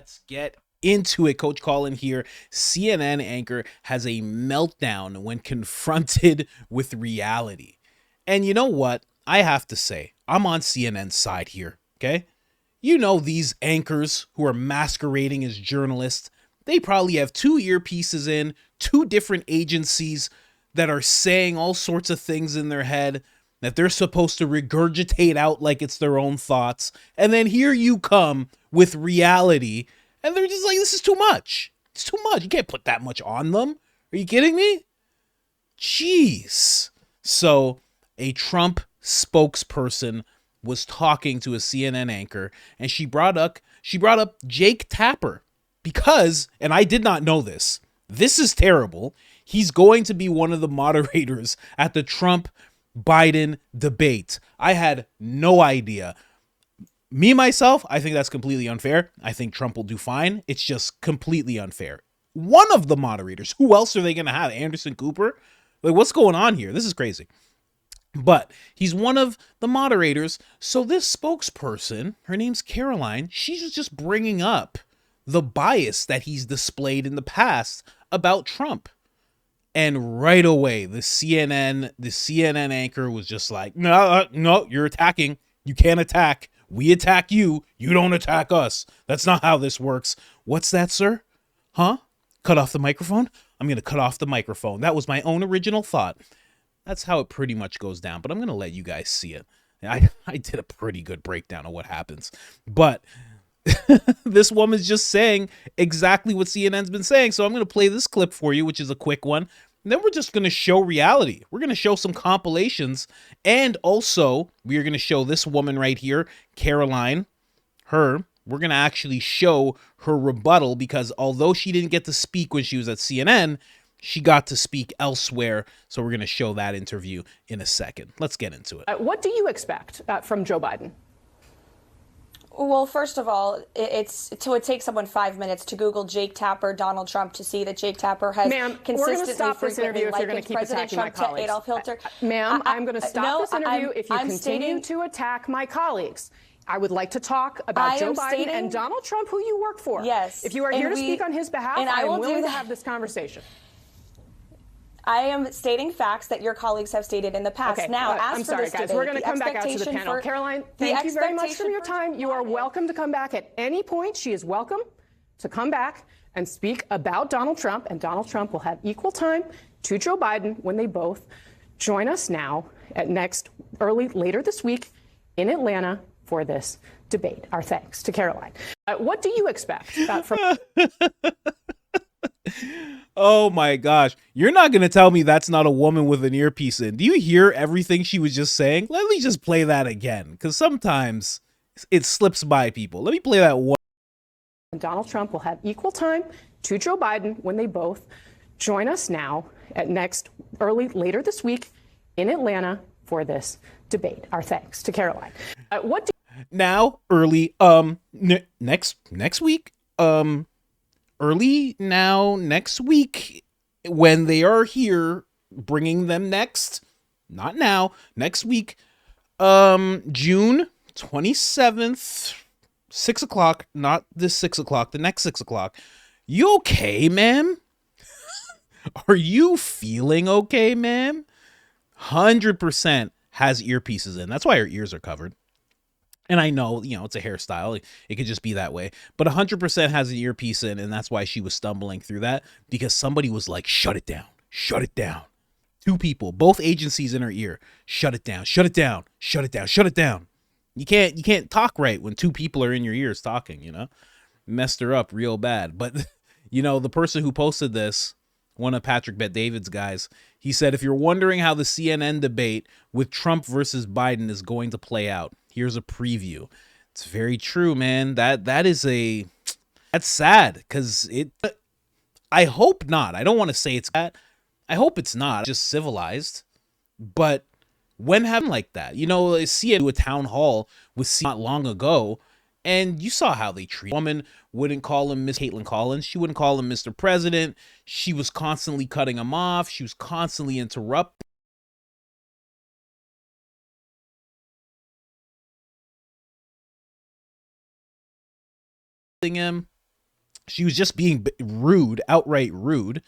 Let's get into it. Coach Colin here. CNN anchor has a meltdown when confronted with reality. And you know what? I have to say, I'm on CNN's side here, okay? You know, these anchors who are masquerading as journalists, they probably have two earpieces in, two different agencies that are saying all sorts of things in their head that they're supposed to regurgitate out like it's their own thoughts. And then here you come with reality, and they're just like, this is too much. It's too much. You can't put that much on them. Are you kidding me? Jeez. So a Trump spokesperson was talking to a CNN anchor, and she brought up Jake Tapper because, and I did not know this. This is terrible. He's going to be one of the moderators at the Trump-Biden debate. I had no idea. Me, myself, I think that's completely unfair. I think Trump will do fine. It's just completely unfair. One of the moderators. Who else are they going to have? Anderson Cooper? Like, what's going on here? This is crazy. But he's one of the moderators. So this spokesperson, her name's Caroline, she's just bringing up the bias that he's displayed in the past about Trump. And right away, the CNN anchor was just like, no, you're attacking. You can't attack. We attack you. You don't attack us. That's not how this works. What's that, sir? Huh? Cut off the microphone? I'm going to cut off the microphone. That was my own original thought. That's how it pretty much goes down, but I'm going to let you guys see it. I did a pretty good breakdown of what happens. But this woman's just saying exactly what CNN's been saying. So I'm going to play this clip for you, which is a quick one. And then we're just going to show reality. We're going to show some compilations. And also, we are going to show this woman right here, Caroline, we're going to actually show her rebuttal because although she didn't get to speak when she was at CNN, she got to speak elsewhere. So we're going to show that interview in a second. Let's get into it. What do you expect from Joe Biden? Well, first of all, it takes someone 5 minutes to Google Jake Tapper, Donald Trump, to see that Jake Tapper has consistently, frequently likened President Trump to Adolf Hitler. Ma'am, I'm going to stop this interview if you continue to attack my colleagues. I would like to talk about Joe Biden and Donald Trump, who you work for. Yes. If you are here to speak on his behalf, I am willing to have this conversation. I am stating facts that your colleagues have stated in the past. Okay, now, I'm sorry, guys. We're going to come back out to the panel. Caroline, thank you very much for your time. You are welcome to come back at any point. She is welcome to come back and speak about Donald Trump, and Donald Trump will have equal time to Joe Biden when they both join us now at later this week in Atlanta for this debate. Our thanks to Caroline. What do you expect from... Oh my gosh. You're not going to tell me that's not a woman with an earpiece in. Do you hear everything she was just saying? Let me just play that again, because sometimes it slips by people. Let me play that one. Donald Trump will have equal time to Joe Biden when they both join us now at later this week in Atlanta for this debate. Our thanks to Caroline. Next week, next week, when they are here, bringing them next week, June 27th, 6 o'clock, not this 6 o'clock, the next 6 o'clock. You okay, ma'am? Are you feeling okay, ma'am? 100% has earpieces in. That's why her ears are covered. And I know, it's a hairstyle. It could just be that way. But 100% has an earpiece in, and that's why she was stumbling through that, because somebody was like, shut it down. Shut it down. Two people, both agencies in her ear. Shut it down. Shut it down. Shut it down. Shut it down. You can't talk right when two people are in your ears talking, Messed her up real bad. But, the person who posted this, one of Patrick Bet-David's guys, he said, if you're wondering how the CNN debate with Trump versus Biden is going to play out, here's a preview. It's very true, man. That's sad, because I hope not. I don't want to say it's bad. I hope it's not just civilized. But when having like that, CNN do a town hall with CNN not long ago, and you saw how they treat. Woman wouldn't call him Miss Caitlin Collins. She wouldn't call him Mr. President. She was constantly cutting him off. She was constantly interrupting him. She was just being rude, outright rude.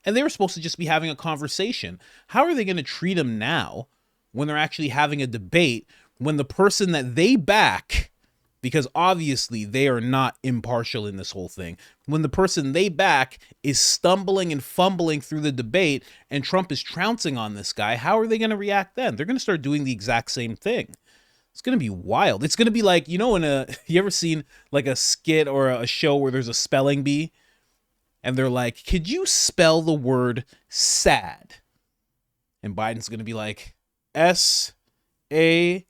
And they were supposed to just be having a conversation. How are they going to treat him now when they're actually having a debate, when the person that they back, because obviously they are not impartial in this whole thing, when the person they back is stumbling and fumbling through the debate and Trump is trouncing on this guy, how are they going to react then? They're going to start doing the exact same thing. It's going to be wild. It's going to be like, you know, you ever seen like a skit or a show where there's a spelling bee? And they're like, could you spell the word sad? And Biden's going to be like, S-A-E-D.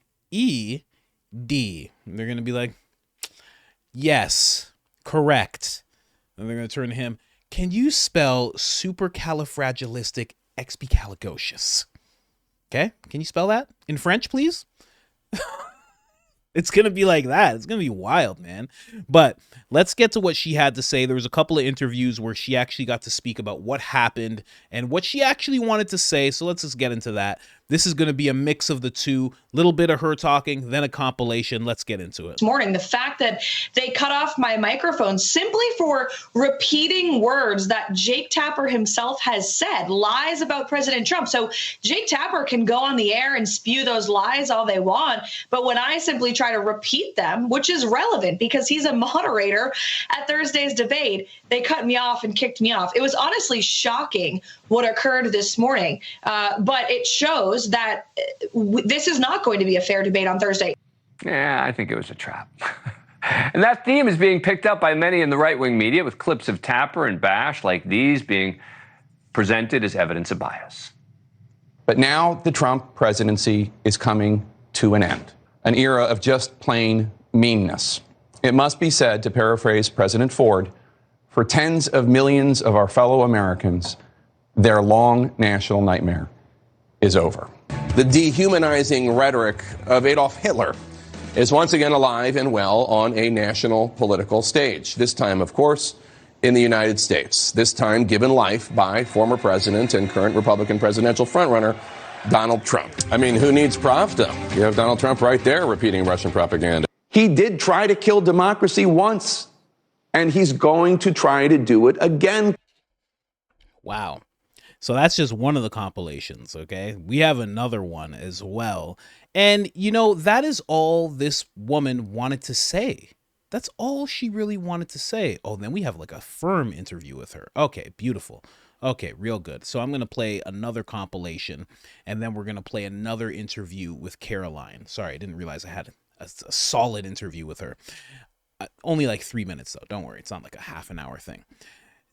And they're going to be like, yes, correct. And they're going to turn to him, can you spell supercalifragilisticexpialidocious? Okay, can you spell that in French, please? It's going to be like that. It's going to be wild, man. But let's get to what she had to say. There was a couple of interviews where she actually got to speak about what happened and what she actually wanted to say. So let's just get into that. This is going to be a mix of the two, little bit of her talking, then a compilation. Let's get into it. This morning, the fact that they cut off my microphone simply for repeating words that Jake Tapper himself has said, lies about President Trump. So Jake Tapper can go on the air and spew those lies all they want. But when I simply try to repeat them, which is relevant because he's a moderator at Thursday's debate, they cut me off and kicked me off. It was honestly shocking what occurred this morning. But it shows that this is not going to be a fair debate on Thursday. Yeah, I think it was a trap. And that theme is being picked up by many in the right-wing media, with clips of Tapper and Bash like these being presented as evidence of bias. But now the Trump presidency is coming to an end, an era of just plain meanness. It must be said, to paraphrase President Ford, for tens of millions of our fellow Americans, their long national nightmare is over. The dehumanizing rhetoric of Adolf Hitler is once again alive and well on a national political stage. This time, of course, in the United States. This time given life by former president and current Republican presidential frontrunner Donald Trump. I mean, who needs Pravda? You have Donald Trump right there repeating Russian propaganda. He did try to kill democracy once, and he's going to try to do it again. Wow. So that's just one of the compilations, okay? We have another one as well. And, you know, that is all this woman wanted to say. That's all she really wanted to say. Oh, then we have like a firm interview with her. Okay, beautiful. Okay, real good. So I'm going to play another compilation, and then we're going to play another interview with Caroline. Sorry, I didn't realize I had a solid interview with her. Only like 3 minutes, though. Don't worry. It's not like a half an hour thing.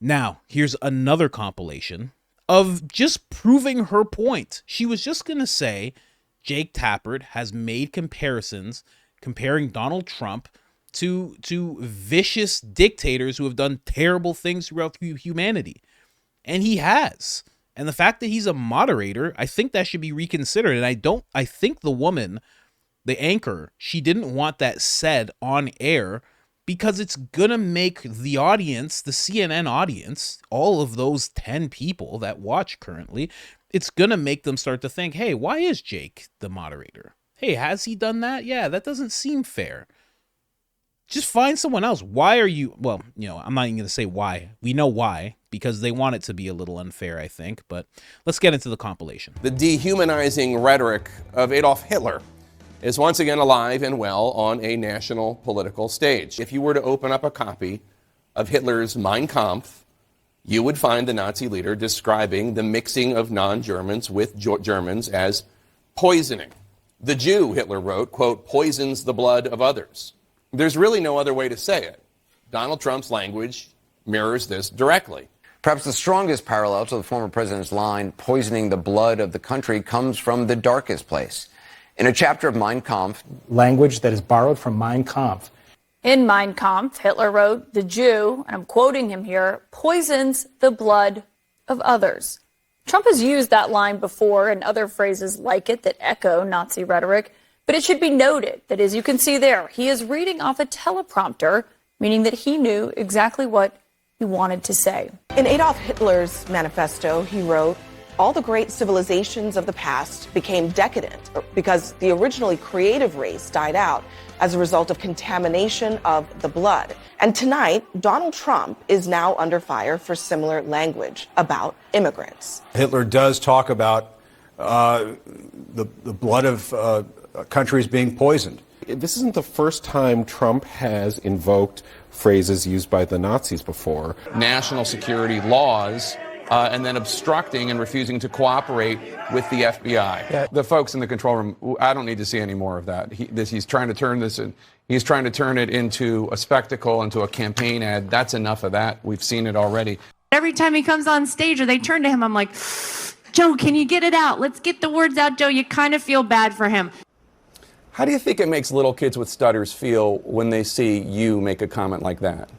Now, here's another compilation of just proving her point. She was just going to say Jake Tapper has made comparisons comparing Donald Trump to vicious dictators who have done terrible things throughout humanity. And he has. And the fact that he's a moderator, I think that should be reconsidered. And I think the woman, the anchor, she didn't want that said on air because it's going to make the audience, the CNN audience, all of those 10 people that watch currently, it's going to make them start to think, hey, why is Jake the moderator? Hey, has he done that? Yeah, that doesn't seem fair. Just find someone else. Why are you, well, you know, I'm not even going to say why. We know why, because they want it to be a little unfair, I think. But let's get into the compilation. The dehumanizing rhetoric of Adolf Hitler is once again alive and well on a national political stage. If you were to open up a copy of Hitler's Mein Kampf, you would find the Nazi leader describing the mixing of non-Germans with Germans as poisoning. The Jew, Hitler wrote, quote, poisons the blood of others. There's really no other way to say it. Donald Trump's language mirrors this directly. Perhaps the strongest parallel to the former president's line, poisoning the blood of the country, comes from the darkest place. In a chapter of Mein Kampf, language that is borrowed from Mein Kampf. In Mein Kampf, Hitler wrote, the Jew, and I'm quoting him here, poisons the blood of others. Trump has used that line before and other phrases like it that echo Nazi rhetoric, but it should be noted that, as you can see there, he is reading off a teleprompter, meaning that he knew exactly what he wanted to say. In Adolf Hitler's manifesto, he wrote, all the great civilizations of the past became decadent because the originally creative race died out as a result of contamination of the blood. And tonight, Donald Trump is now under fire for similar language about immigrants. Hitler does talk about the blood of countries being poisoned. This isn't the first time Trump has invoked phrases used by the Nazis before. National security laws, and then obstructing and refusing to cooperate with the FBI. Yeah. The folks in the control room, I don't need to see any more of that. He's trying to turn this in. He's trying to turn it into a spectacle, into a campaign ad. That's enough of that. We've seen it already. Every time he comes on stage or they turn to him, I'm like, Joe, can you get it out? Let's get the words out, Joe. You kind of feel bad for him. How do you think it makes little kids with stutters feel when they see you make a comment like that?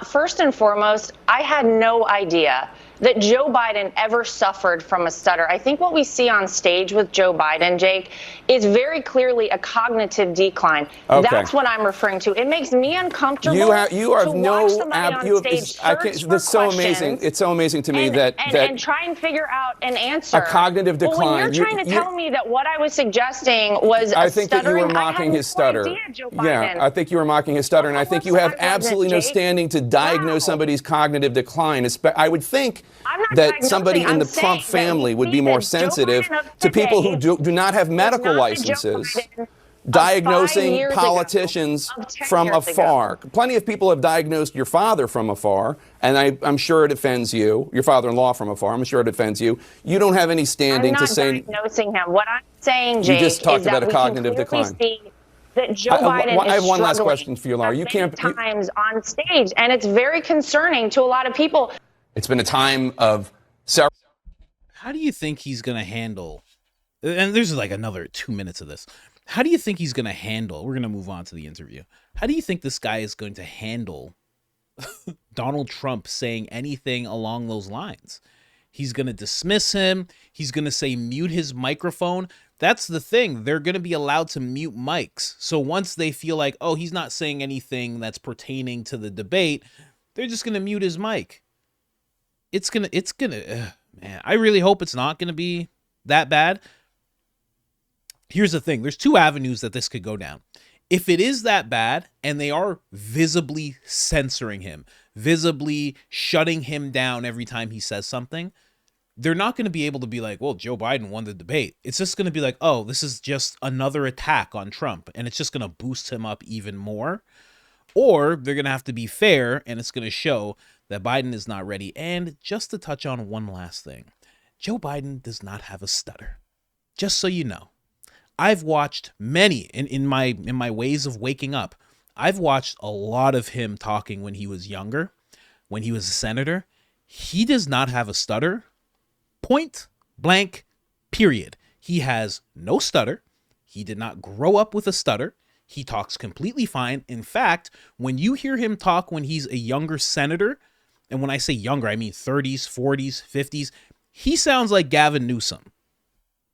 First and foremost, I had no idea that Joe Biden ever suffered from a stutter. I think what we see on stage with Joe Biden, Jake, is very clearly a cognitive decline. Okay. That's what I'm referring to. It makes me uncomfortable. You are to watch somebody on stage search for it's so amazing. It's so amazing to me that try and figure out an answer. A cognitive decline. Well, when you're trying to tell me that what I was suggesting was I think that you were mocking his stutter. Yeah, I think you were mocking his stutter, and I think you have absolutely no standing to diagnose somebody's cognitive decline. I would think that somebody in the Trump family would be more sensitive to people who do not have medical licenses diagnosing politicians from afar. Plenty of people have diagnosed your father from afar, and I'm sure it offends you. Your father-in-law from afar. I'm sure it offends you. You don't have any standing to say. I'm not diagnosing him. What I'm saying, Jake, you just talked is about that a cognitive decline. See that Joe Biden I have one last struggling question for you, Laura. You can't times on stage, and it's very concerning to a lot of people. It's been a time of. How do you think he's going to handle? And there's like another 2 minutes of this. How do you think he's going to handle? We're going to move on to the interview. How do you think this guy is going to handle Donald Trump saying anything along those lines? He's going to dismiss him. He's going to say mute his microphone. That's the thing. They're going to be allowed to mute mics. So once they feel like, oh, he's not saying anything that's pertaining to the debate, they're just going to mute his mic. Man, I really hope it's not going to be that bad. Here's the thing. There's two avenues that this could go down. If it is that bad and they are visibly censoring him, visibly shutting him down every time he says something, they're not going to be able to be like, well, Joe Biden won the debate. It's just going to be like, oh, this is just another attack on Trump, and it's just going to boost him up even more. Or they're going to have to be fair, and it's going to show that Biden is not ready. And just to touch on one last thing, Joe Biden does not have a stutter. Just so you know, I've watched many in my ways of waking up. I've watched a lot of him talking when he was younger, when he was a senator. He does not have a stutter. Point blank, period. He has no stutter. He did not grow up with a stutter. He talks completely fine. In fact, when you hear him talk when he's a younger senator, and when I say younger, I mean 30s, 40s, 50s, he sounds like Gavin Newsom.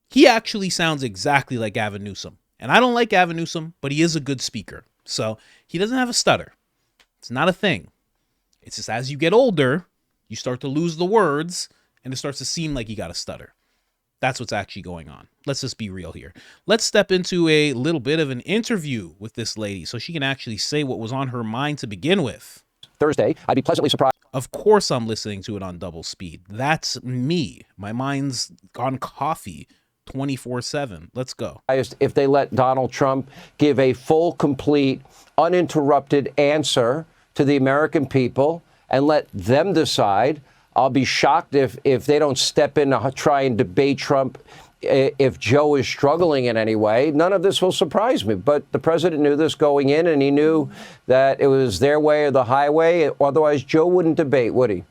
He actually sounds exactly like Gavin Newsom. And I don't like Gavin Newsom, but he is a good speaker. So he doesn't have a stutter. It's not a thing. It's just as you get older, you start to lose the words, and it starts to seem like you got a stutter. That's what's actually going on. Let's just be real here. Let's step into a little bit of an interview with this lady so she can actually say what was on her mind to begin with. Thursday, I'd be pleasantly surprised. Of course I'm listening to it on double speed. That's me. My mind's on coffee 24/7. Let's go. If they let Donald Trump give a full, complete, uninterrupted answer to the American people and let them decide, I'll be shocked if they don't step in to try and debate Trump if Joe is struggling in any way. None of this will surprise me. But the president knew this going in, and he knew that it was their way or the highway. Otherwise, Joe wouldn't debate, would he?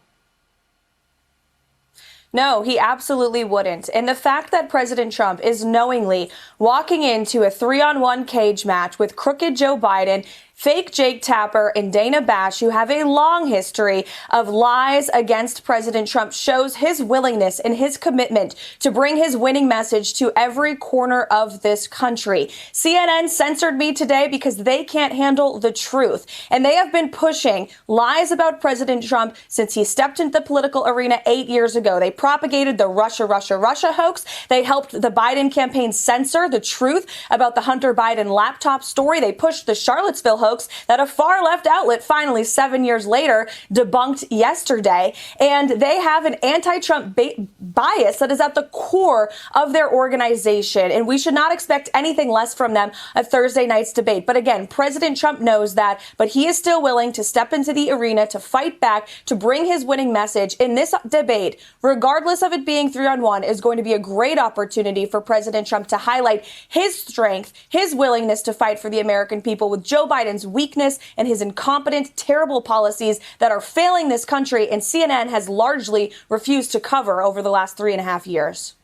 No, he absolutely wouldn't. And the fact that President Trump is knowingly walking into a 3-on-1 cage match with crooked Joe Biden, fake Jake Tapper and Dana Bash, who have a long history of lies against President Trump, shows his willingness and his commitment to bring his winning message to every corner of this country. CNN censored me today because they can't handle the truth. And they have been pushing lies about President Trump since he stepped into the political arena 8 years ago. They propagated the Russia hoax. They helped the Biden campaign censor the truth about the Hunter Biden laptop story. They pushed the Charlottesville hoax that a far left outlet finally 7 years later debunked yesterday. And they have an anti-Trump bias that is at the core of their organization. And we should not expect anything less from them at Thursday night's debate. But again, President Trump knows that, but he is still willing to step into the arena to fight back, to bring his winning message. In this debate, regardless of it being 3-on-1, is going to be a great opportunity for President Trump to highlight his strength, his willingness to fight for the American people with Joe Biden's weakness and his incompetent, terrible policies that are failing this country, and CNN has largely refused to cover over the last 3.5 years.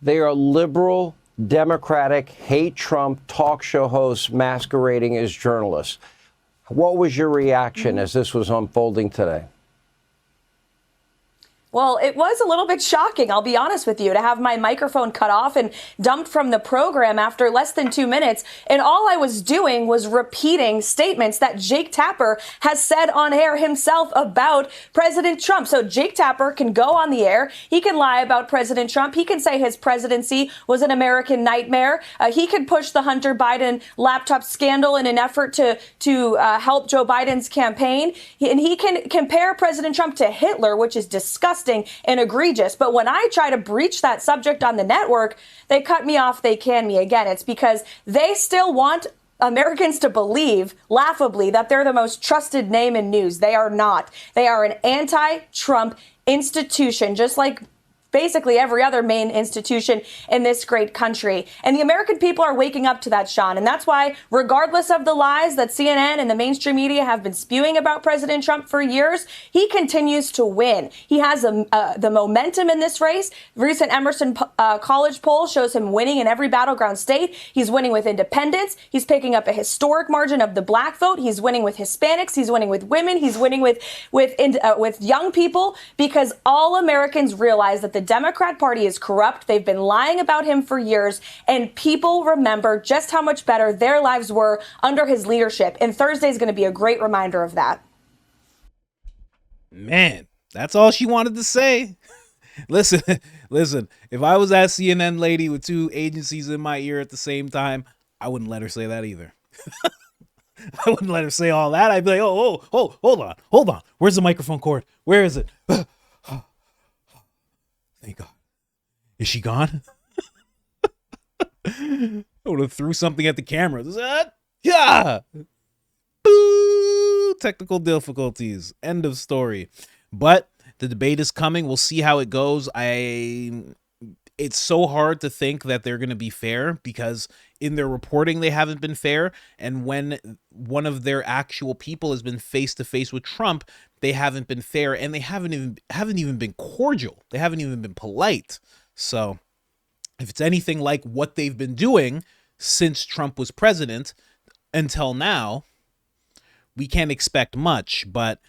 They are liberal, Democratic, hate Trump talk show hosts masquerading as journalists. What was your reaction as this was unfolding today? Well, it was a little bit shocking, I'll be honest with you, to have my microphone cut off and dumped from the program after less than 2 minutes. And all I was doing was repeating statements that Jake Tapper has said on air himself about President Trump. So Jake Tapper can go on the air. He can lie about President Trump. He can say his presidency was an American nightmare. He could push the Hunter Biden laptop scandal in an effort to help Joe Biden's campaign. And he can compare President Trump to Hitler, which is disgusting and egregious. But when I try to breach that subject on the network, they cut me off, they can me. Again, it's because they still want Americans to believe, laughably, that they're the most trusted name in news. They are not. They are an anti-Trump institution, just like basically every other main institution in this great country. And the American people are waking up to that, Sean. And that's why, regardless of the lies that CNN and the mainstream media have been spewing about President Trump for years, he continues to win. He has the momentum in this race. Recent Emerson College poll shows him winning in every battleground state. He's winning with independents. He's picking up a historic margin of the black vote. He's winning with Hispanics. He's winning with women. He's winning with young people, because all Americans realize that the Democrat Party is corrupt. They've been lying about him for years, and people remember just how much better their lives were under his leadership. And Thursday is going to be a great reminder of that. Man, that's all she wanted to say. Listen, if I was that CNN lady with 2 agencies in my ear at the same time, I wouldn't let her say that either. I wouldn't let her say all that. I'd be like, oh, hold on. Where's the microphone cord? Where is it? Thank God. Is she gone? I would have threw something at the camera. Yeah. Boo! Technical difficulties. End of story. But the debate is coming. We'll see how it goes. It's so hard to think that they're going to be fair, because in their reporting, they haven't been fair. And when one of their actual people has been face to face with Trump, they haven't been fair, and they haven't even been cordial. They haven't even been polite. So if it's anything like what they've been doing since Trump was president until now, we can't expect much. But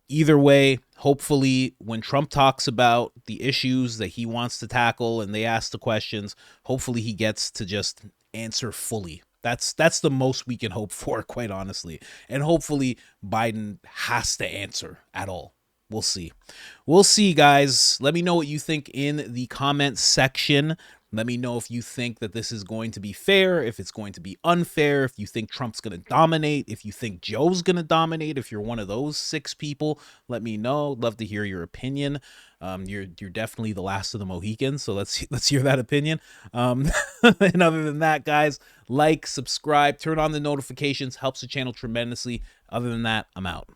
either way, hopefully when Trump talks about the issues that he wants to tackle and they ask the questions, hopefully he gets to just answer fully. That's the most we can hope for, quite honestly. And hopefully Biden has to answer at all. We'll see. We'll see, guys. Let me know what you think in the comment section. Let me know if you think that this is going to be fair, if it's going to be unfair, if you think Trump's going to dominate, if you think Joe's going to dominate. If you're one of those 6 people, let me know. Love to hear your opinion. You're definitely the last of the Mohicans, so let's hear that opinion. And other than that, guys, like, subscribe, turn on the notifications, helps the channel tremendously. Other than that, I'm out.